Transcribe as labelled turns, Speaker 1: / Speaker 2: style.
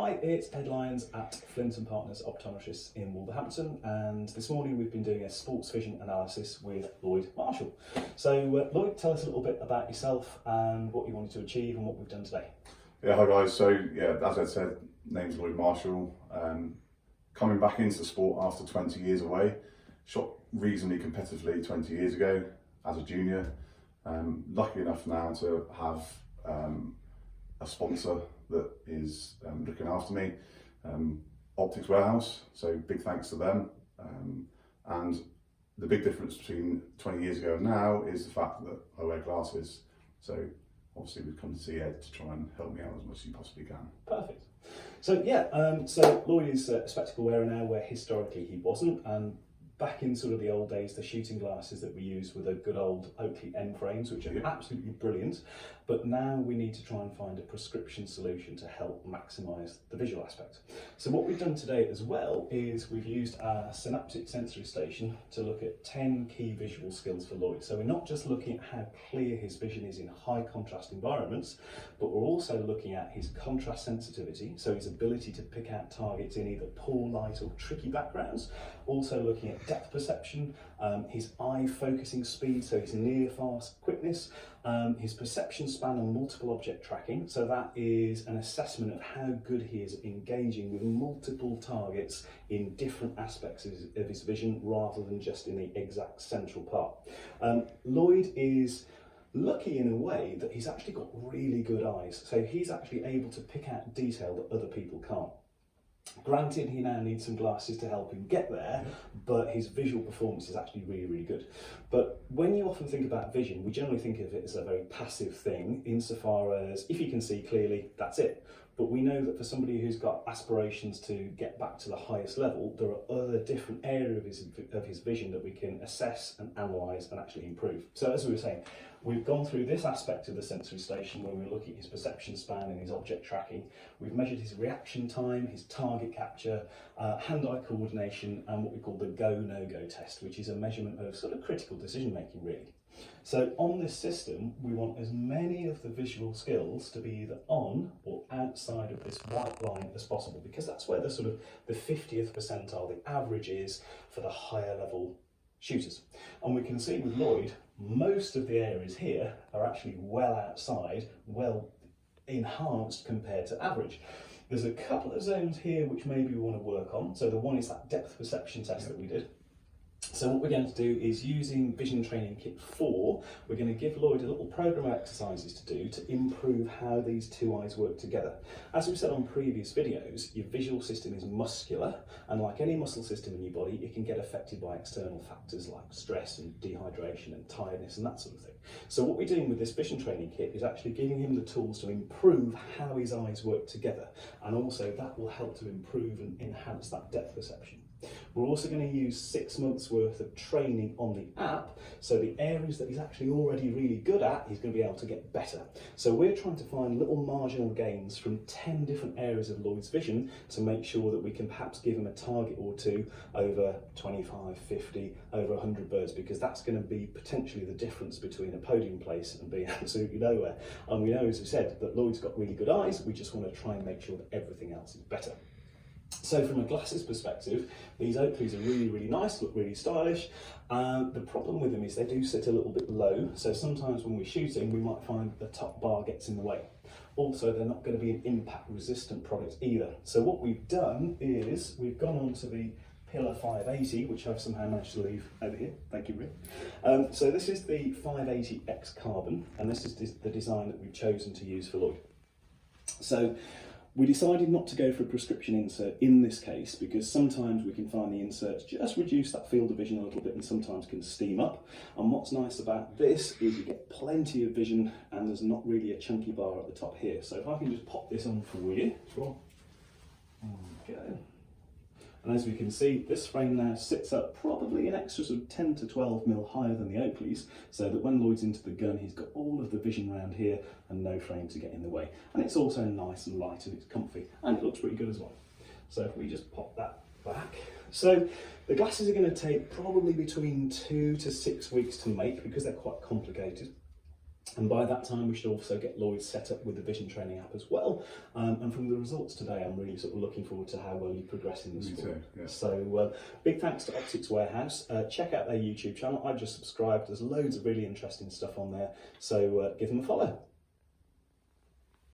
Speaker 1: Hi, it's Ed Lyons at Flint & Partners Optometrists in Wolverhampton, and this morning we've been doing a SportsVision analysis with Lloyd Marshall. So Lloyd, tell us a little bit about yourself and what you wanted to achieve and what we've done today.
Speaker 2: Yeah, hi guys. So yeah, as Ed said, name's Lloyd Marshall. Coming back into the sport after 20 years away, shot reasonably competitively 20 years ago as a junior. Lucky enough now to have a sponsor that is looking after me, Optics Warehouse, so big thanks to them. And the big difference between 20 years ago and now is the fact that I wear glasses. So obviously we've come to see Ed to try and help me out as much as he possibly can.
Speaker 1: Perfect. So yeah, so Lloyd is a spectacle wearer now where historically he wasn't, and back in sort of the old days, the shooting glasses that we used were the good old Oakley M frames, which are absolutely brilliant. But now we need to try and find a prescription solution to help maximise the visual aspect. So what we've done today as well is we've used our synaptic sensory station to look at 10 key visual skills for Lloyd. So we're not just looking at how clear his vision is in high contrast environments, but we're also looking at his contrast sensitivity, so his ability to pick out targets in either poor light or tricky backgrounds. Also looking at depth perception, his eye focusing speed, so his near fast quickness, his perception span and multiple object tracking, so that is an assessment of how good he is at engaging with multiple targets in different aspects of his vision rather than just in the exact central part. Lloyd is lucky in a way that he's actually got really good eyes, so he's actually able to pick out detail that other people can't. Granted, he now needs some glasses to help him get there, but his visual performance is actually really, really good. But when you often think about vision, we generally think of it as a very passive thing, insofar as if you can see clearly, that's it. But we know that for somebody who's got aspirations to get back to the highest level, there are other different areas of his vision that we can assess and analyse and actually improve. So as we were saying, we've gone through this aspect of the sensory station where we're looking at his perception span and his object tracking. We've measured his reaction time, his target capture, hand-eye coordination, and what we call the go-no-go test, which is a measurement of sort of critical decision making really. So on this system, we want as many of the visual skills to be either on or outside of this white line as possible, because that's where the sort of the 50th percentile, the average is for the higher level shooters. And we can see with Lloyd, most of the areas here are actually well outside, well enhanced compared to average. There's a couple of zones here which maybe we want to work on. So the one is that depth perception test that we did. So what we're going to do is, using Vision Training Kit 4, we're going to give Lloyd a little program of exercises to do to improve how these two eyes work together. As we've said on previous videos, your visual system is muscular, and like any muscle system in your body, it can get affected by external factors like stress and dehydration and tiredness and that sort of thing. So what we're doing with this Vision Training Kit is actually giving him the tools to improve how his eyes work together, and also that will help to improve and enhance that depth perception. We're also going to use 6 months worth of training on the app, so the areas that he's actually already really good at, he's going to be able to get better. So we're trying to find little marginal gains from 10 different areas of Lloyd's vision to make sure that we can perhaps give him a target or two over 25, 50, over 100 birds, because that's going to be potentially the difference between a podium place and being absolutely nowhere. And we know, as we said, that Lloyd's got really good eyes. We just want to try and make sure that everything else is better. So from a glasses perspective, these Oakleys are really, really nice, look really stylish. The problem with them is they do sit a little bit low, so sometimes when we're shooting we might find the top bar gets in the way. Also, they're not going to be an impact resistant product either. So what we've done is we've gone on to the Pillar 580, which I've somehow managed to leave over here. Thank you, Rick. So this is the 580X Carbon, and this is the design that we've chosen to use for Lloyd. So we decided not to go for a prescription insert in this case, because sometimes we can find the inserts just reduce that field of vision a little bit and sometimes can steam up. And what's nice about this is you get plenty of vision and there's not really a chunky bar at the top here. So if I can just pop this on for you. Sure. Okay. And as we can see, this frame now sits up probably an extra sort of 10 to 12 mil higher than the Oakleys, so that when Lloyd's into the gun, he's got all of the vision around here and no frame to get in the way. And it's also nice and light and it's comfy, and it looks pretty good as well. So if we just pop that back. So the glasses are going to take probably between 2 to 6 weeks to make because they're quite complicated. And by that time, we should also get Lloyd set up with the vision training app as well. And from the results today, I'm really sort of looking forward to how well you progress in the sport.
Speaker 2: Too, yeah.
Speaker 1: So big thanks to Optics Warehouse. Check out their YouTube channel. I've just subscribed. There's loads of really interesting stuff on there. So give them a follow.